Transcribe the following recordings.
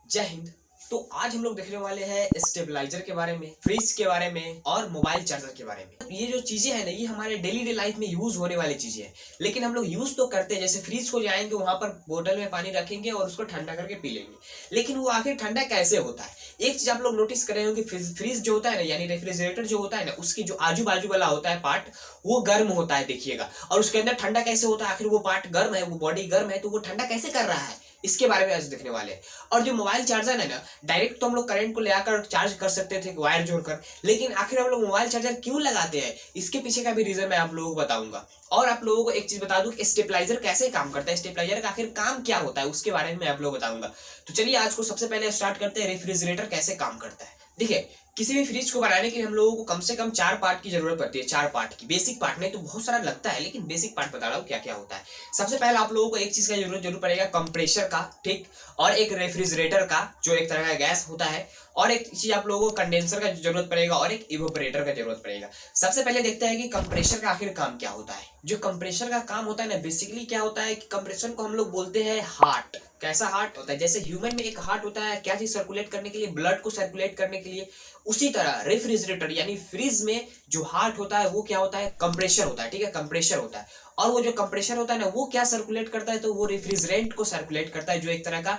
जय हिंद। तो आज हम लोग देखने वाले हैं स्टेबलाइजर के बारे में, फ्रिज के बारे में और मोबाइल चार्जर के बारे में। ये जो चीजें हैं ना, ये हमारे डेली डे लाइफ में यूज होने वाली चीजें हैं, लेकिन हम लोग यूज तो करते हैं। जैसे फ्रिज को जाएंगे, वहां पर बोतल में पानी रखेंगे और उसको ठंडा करके पी लेंगे, लेकिन वो आखिर ठंडा कैसे होता है? एक चीज आप लोग नोटिस कर रहे होंगे, फ्रिज जो होता है ना, यानी रेफ्रिजरेटर जो होता है ना, उसकी जो आजू बाजू वाला होता है पार्ट, वो गर्म होता है, देखिएगा। और उसके अंदर ठंडा कैसे होता है? आखिर वो पार्ट गर्म है, वो बॉडी गर्म है, तो वो ठंडा कैसे कर रहा है, इसके बारे में आज देखने वाले हैं। और जो मोबाइल चार्जर है ना, डायरेक्ट तो हम लोग करंट को ले आकर चार्ज कर सकते थे वायर जोड़कर, लेकिन आखिर हम लोग मोबाइल चार्जर क्यों लगाते हैं, इसके पीछे का भी रीजन मैं आप लोगों को बताऊंगा। और आप लोगों को एक चीज बता दूं कि स्टेबलाइजर कैसे काम करता है, स्टेबलाइजर का आखिर काम क्या होता है, उसके बारे में मैं आप लोगों को बताऊंगा। तो चलिए आज को सबसे पहले स्टार्ट करते हैं, रेफ्रिजरेटर कैसे काम करता है। देखिए, किसी भी फ्रिज को बनाने के लिए हम लोगों को कम से कम 4 पार्ट की जरूरत पड़ती है। 4 पार्ट की, बेसिक पार्ट नहीं तो बहुत सारा लगता है, लेकिन बेसिक पार्ट बता रहा हूँ क्या क्या होता है। सबसे पहले आप लोगों को एक चीज का जरूर पड़ेगा, कंप्रेसर का, ठीक, और एक रेफ्रिजरेटर का जो एक तरह का गैस होता है, और एक चीज आप लोगों को कंडेंसर का जरूरत पड़ेगा, और एक इवोपरेटर का जरूरत पड़ेगा। सबसे पहले देखते हैं कि कंप्रेसर का आखिर काम क्या होता है। जो कंप्रेसर का काम होता है ना, बेसिकली क्या होता है कि कंप्रेसर को हम लोग बोलते हैं हार्ट। कैसा हार्ट होता है? जैसे ह्यूमन में एक हार्ट होता है, क्या चीज सर्कुलेट करने के लिए, ब्लड को सर्कुलेट करने के लिए, उसी तरह रेफ्रिजरेटर यानी फ्रिज में जो हार्ट होता है वो क्या होता है? कंप्रेसर होता है, ठीक है, कंप्रेसर होता है। और वो जो कंप्रेसर होता है ना, वो क्या सर्कुलेट करता है? तो वो रेफ्रिजरेंट को सर्कुलेट करता है, जो एक तरह का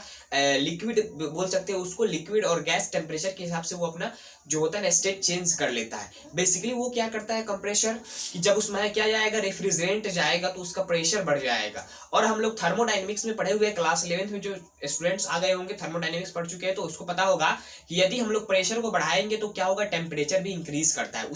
लिक्विड बोल सकते हैं उसको, लिक्विड और गैस टेम्परेचर के हिसाब से वो अपना जो होता है ना स्टेट चेंज कर लेता है। बेसिकली वो क्या करता है कंप्रेसर, कि जब उसमें क्या जाएगा, रेफ्रिजरेंट जाएगा, तो उसका प्रेशर बढ़ जाएगा। और हम लोग थर्मोडाइनमिक्स में पढ़े हुए, क्लास 11th में जो स्टूडेंट्स आ गए होंगे, थर्मोडाइनमिक्स पढ़ चुके हैं, तो उसको पता होगा कि यदि हम लोग प्रेशर को बढ़ाएंगे तो क्या होगा, टेम्परेचर भी इंक्रीज करता है।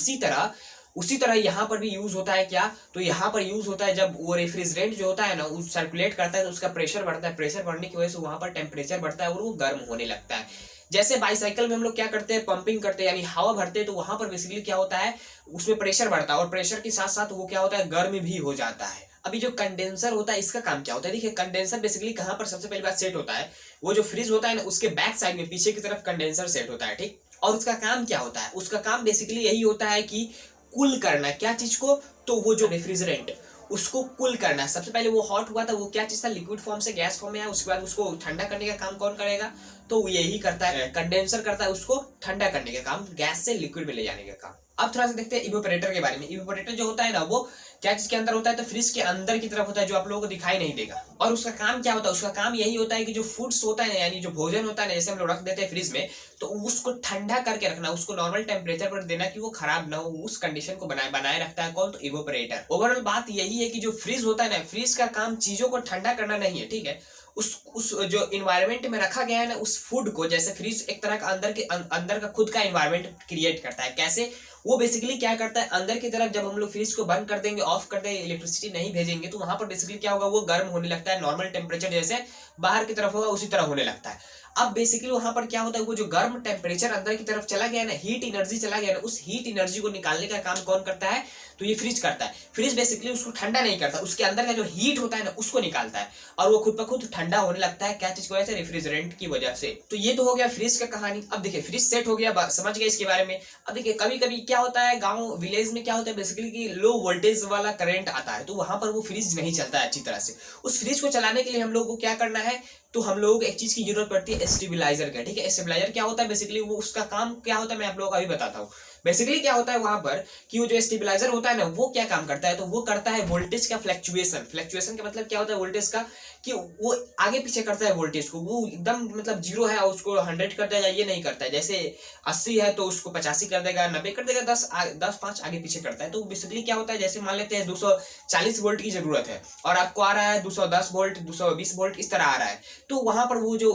उसी तरह यहाँ पर भी यूज होता है क्या, तो यहाँ पर यूज होता है जब वो रेफ्रिजरेंट जो होता है ना, वो सर्कुलेट करता है तो उसका प्रेशर बढ़ता है, प्रेशर बढ़ने की वजह से वहां पर टेम्परेचर बढ़ता है और वो गर्म होने लगता है। जैसे बाईसाइकिल में हम लोग क्या करते हैं, पंपिंग करते हैं, यानी हवा भरते हैं, तो वहां पर बेसिकली क्या होता है, उसमें प्रेशर बढ़ता है, और प्रेशर के साथ साथ वो क्या होता है, गर्म भी हो जाता है। अभी जो कंडेंसर होता है, इसका काम क्या होता है? देखिए, कंडेंसर बेसिकली कहां पर सबसे पहली बात सेट होता है, वो जो फ्रिज होता है ना, उसके बैक साइड में पीछे की तरफ कंडेंसर सेट होता है, ठीक। और उसका काम क्या होता है? उसका काम बेसिकली यही होता है कि कूल करना। क्या चीज को? तो वो जो रेफ्रिजरेंट, उसको कूल करना। सबसे पहले वो हॉट हुआ था, वो क्या चीज था, लिक्विड फॉर्म से गैस फॉर्म में आया, उसके बाद उसको ठंडा करने का काम कौन करेगा? तो यही करता है, कंडेंसर करता है उसको ठंडा करने का काम, गैस से लिक्विड में ले जाने का काम। अब थोड़ा सा देखते हैं इवेपोरेटर के बारे में। इवेपोरेटर जो होता है ना, वो क्या चीज के अंदर होता है, तो फ्रिज के अंदर की तरफ होता है, जो आप लोगों को दिखाई नहीं देगा। और उसका काम क्या होता है? उसका काम यही होता है कि जो फूड्स होता है, यानी जो भोजन होता है ना, जैसे हम लोग रख देते हैं फ्रिज में, तो उसको ठंडा करके रखना, उसको नॉर्मल टेम्परेचर पर देना कि वो खराब ना हो, उस कंडीशन को बनाए रखता है कौन? तो इवेपोरेटर। ओवरऑल बात यही है कि जो फ्रिज होता है ना, फ्रिज का काम चीजों को ठंडा करना नहीं है, ठीक है। उस जो इन्वायरमेंट में रखा गया है ना, उस फूड को, जैसे फ्रिज एक तरह का अंदर का खुद का इन्वायरमेंट क्रिएट करता है। कैसे? वो बेसिकली क्या करता है, अंदर की तरफ जब हम लोग फ्रिज को बंद कर देंगे, ऑफ कर देंगे, इलेक्ट्रिसिटी नहीं भेजेंगे, तो वहां पर बेसिकली क्या होगा, वो गर्म होने लगता है। नॉर्मल टेम्परेचर जैसे बाहर की तरफ होगा, उसी तरह होने लगता है। अब बेसिकली वहां पर क्या होता है, वो जो गर्म टेम्परेचर अंदर की तरफ चला गया ना, हीट एनर्जी चला गया ना, उस हीट एनर्जी को निकालने का काम कौन करता है? तो ये फ्रिज करता है। फ्रिज बेसिकली उसको ठंडा नहीं करता, उसके अंदर का जो हीट होता है ना, उसको निकालता है, और वो खुद ब खुद ठंडा होने लगता है। क्या चीज की वजह से? रेफ्रिजरेंट की वजह से। तो ये तो हो गया फ्रिज का कहानी। अब देखिए, फ्रिज सेट हो गया, समझ गए इसके बारे में। अब देखिए, कभी कभी क्या होता है, गाँव विलेज में क्या होता है बेसिकली कि लो वोल्टेज वाला करंट आता है, तो वहां पर वो फ्रिज नहीं चलता है अच्छी तरह से। उस फ्रिज को चलाने के लिए हम लोग को क्या करना है, तो हम लोगों को एक चीज की जरूरत पड़ती है, स्टेबलाइजर का, ठीक है। स्टेबलाइजर क्या होता है बेसिकली, वो उसका काम क्या होता है मैं आप लोगों को अभी बताता हूँ। बेसिकली क्या होता है वहां पर कि वो जो स्टेबलाइजर होता है ना, वो क्या काम करता है, तो वो करता है वोल्टेज का फ्लक्चुएशन। फ्लक्चुएशन का मतलब क्या होता है वोल्टेज का, कि वो आगे पीछे करता है वोल्टेज को। वो एकदम मतलब 0 है उसको 100 कर देगा, ये नहीं करता है। जैसे 80 है तो उसको 85 कर देगा, 90 कर देगा, 10 5 आगे पीछे करता है। तो बेसिकली क्या होता है, जैसे मान लेते हैं 240 वोल्ट की जरूरत है, और आपको आ रहा है 210 वोल्ट, 220 वोल्ट, इस तरह आ रहा है। तो वहां पर वो जो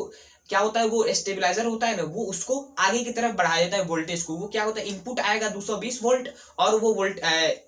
क्या होता है, वो स्टेबलाइजर होता है ना, वो उसको आगे की तरफ बढ़ा देता है वोल्टेज को। वो क्या होता है, इनपुट आएगा 220 वोल्ट, और वो वोल्ट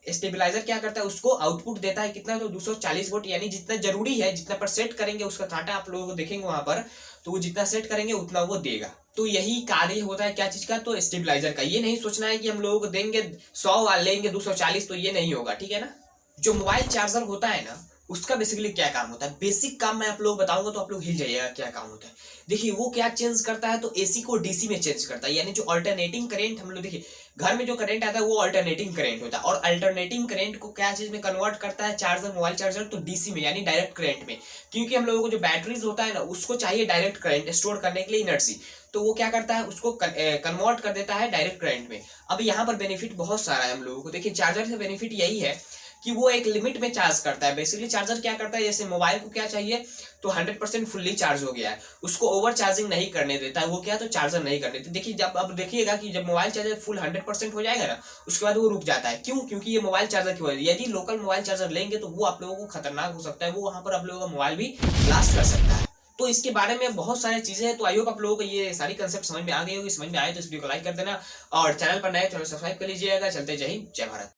स्टेबलाइजर क्या करता है, उसको आउटपुट देता है कितना, तो 240 वोल्ट। यानी जितना जरूरी है, जितना पर सेट करेंगे, उसका कांटा आप लोगों को देखेंगे वहां पर, तो वो जितना सेट करेंगे उतना वो देगा। तो यही कार्य होता है क्या चीज का, तो स्टेबलाइजर का। ये नहीं सोचना है कि हम लोगों को देंगे 100 लेंगे 240, तो ये नहीं होगा, ठीक है ना। जो मोबाइल चार्जर होता है ना, उसका बेसिकली क्या काम होता है। बेसिक काम मैं आप लोग बताऊंगा तो आप लोग हिल जाइएगा क्या काम होता है। देखिए वो क्या चेंज करता है, तो एसी को डीसी में चेंज करता है, यानी जो अल्टरनेटिंग करंट हम लोग देखिए घर में जो करंट आता है वो अल्टरनेटिंग करंट होता है, और अल्टरनेटिंग करंट को क्या चीज में कन्वर्ट करता है, चार्जर, मोबाइल चार्जर, तो डीसी में यानी डायरेक्ट करंट में। क्योंकि हम लोगों को जो बैटरीज होता है ना उसको चाहिए डायरेक्ट करंट स्टोर करने के लिए एनर्जी, तो वो क्या करता है उसको कन्वर्ट कर देता है डायरेक्ट करंट में। अब यहाँ पर बेनिफिट बहुत सारा है हम लोगों को। देखिए चार्जर से बेनिफिट यही है कि वो एक लिमिट में चार्ज करता है। बेसिकली चार्जर क्या करता है, जैसे मोबाइल को क्या चाहिए तो 100% फुल्ली चार्ज हो गया है, उसको ओवर चार्जिंग नहीं करने देता है, वो क्या तो चार्जर नहीं करने देता। देखिए जब अब देखिएगा कि जब मोबाइल चार्जर फुल 100% हो जाएगा ना उसके बाद वो रुक जाता है। क्यों? क्योंकि ये मोबाइल चार्जर की वजह, यदि लोकल मोबाइल चार्जर लेंगे तो वो आप लोगों को खतरनाक हो सकता है, वो वहां पर आप लोगों का मोबाइल भी ब्लास्ट कर सकता है। तो इसके बारे में बहुत सारी चीजें हैं। तो आई होप आप लोगों को ये सारी कंसेप्ट समझ में आ गई होगी। समझ में आए तो इस वीडियो को लाइक कर देना, और चैनल पर नए चैनल सब्सक्राइब कर लीजिएगा। चलते, जय हिंद, जय भारत।